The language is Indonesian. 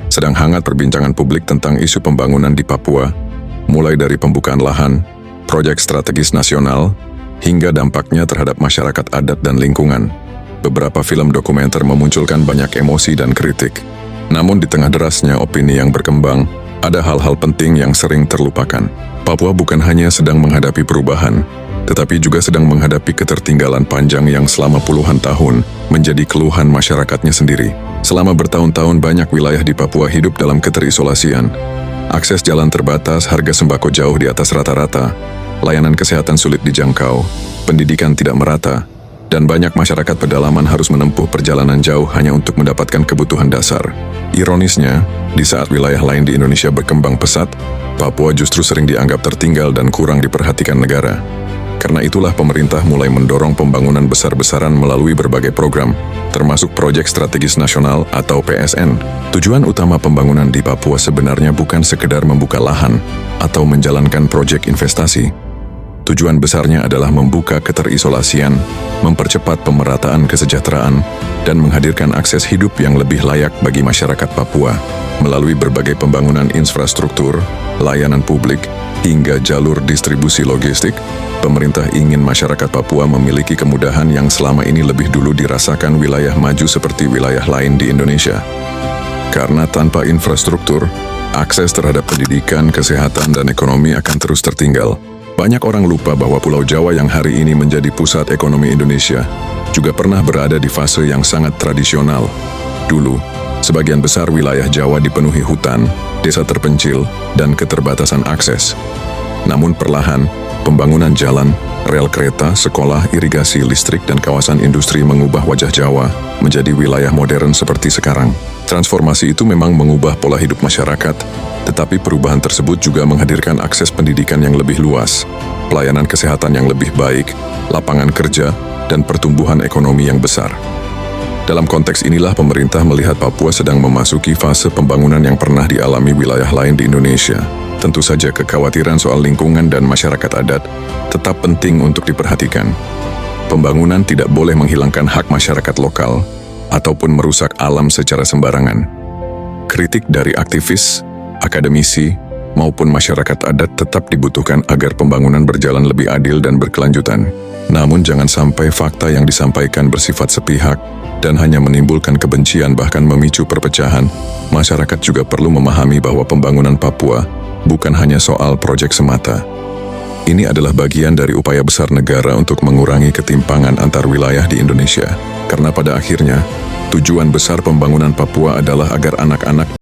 Sedang hangat perbincangan publik tentang isu pembangunan di Papua, mulai dari pembukaan lahan, proyek strategis nasional, hingga dampaknya terhadap masyarakat adat dan lingkungan. Beberapa film dokumenter memunculkan banyak emosi dan kritik. Namun di tengah derasnya opini yang berkembang, ada hal-hal penting yang sering terlupakan. Papua bukan hanya sedang menghadapi perubahan, tetapi juga sedang menghadapi ketertinggalan panjang yang selama puluhan tahun menjadi keluhan masyarakatnya sendiri. Selama bertahun-tahun banyak wilayah di Papua hidup dalam keterisolasian. Akses jalan terbatas, harga sembako jauh di atas rata-rata, layanan kesehatan sulit dijangkau, pendidikan tidak merata, dan banyak masyarakat pedalaman harus menempuh perjalanan jauh hanya untuk mendapatkan kebutuhan dasar. Ironisnya, di saat wilayah lain di Indonesia berkembang pesat, Papua justru sering dianggap tertinggal dan kurang diperhatikan negara. Karena itulah pemerintah mulai mendorong pembangunan besar-besaran melalui berbagai program, termasuk Proyek Strategis Nasional atau PSN. Tujuan utama pembangunan di Papua sebenarnya bukan sekedar membuka lahan atau menjalankan proyek investasi. Tujuan besarnya adalah membuka keterisolasian, mempercepat pemerataan kesejahteraan, dan menghadirkan akses hidup yang lebih layak bagi masyarakat Papua melalui berbagai pembangunan infrastruktur, layanan publik, hingga jalur distribusi logistik. Pemerintah ingin masyarakat Papua memiliki kemudahan yang selama ini lebih dulu dirasakan wilayah maju seperti wilayah lain di Indonesia. Karena tanpa infrastruktur, akses terhadap pendidikan, kesehatan, dan ekonomi akan terus tertinggal. Banyak orang lupa bahwa Pulau Jawa yang hari ini menjadi pusat ekonomi Indonesia juga pernah berada di fase yang sangat tradisional. Dulu, sebagian besar wilayah Jawa dipenuhi hutan, desa terpencil, dan keterbatasan akses. Namun perlahan, pembangunan jalan, rel kereta, sekolah, irigasi, listrik, dan kawasan industri mengubah wajah Jawa menjadi wilayah modern seperti sekarang. Transformasi itu memang mengubah pola hidup masyarakat, tetapi perubahan tersebut juga menghadirkan akses pendidikan yang lebih luas, pelayanan kesehatan yang lebih baik, lapangan kerja, dan pertumbuhan ekonomi yang besar. Dalam konteks inilah pemerintah melihat Papua sedang memasuki fase pembangunan yang pernah dialami wilayah lain di Indonesia. Tentu saja kekhawatiran soal lingkungan dan masyarakat adat tetap penting untuk diperhatikan. Pembangunan tidak boleh menghilangkan hak masyarakat lokal ataupun merusak alam secara sembarangan. Kritik dari aktivis, akademisi, maupun masyarakat adat tetap dibutuhkan agar pembangunan berjalan lebih adil dan berkelanjutan. Namun jangan sampai fakta yang disampaikan bersifat sepihak dan hanya menimbulkan kebencian bahkan memicu perpecahan. Masyarakat juga perlu memahami bahwa pembangunan Papua bukan hanya soal proyek semata. Ini adalah bagian dari upaya besar negara untuk mengurangi ketimpangan antar wilayah di Indonesia. Karena pada akhirnya, tujuan besar pembangunan Papua adalah agar anak-anak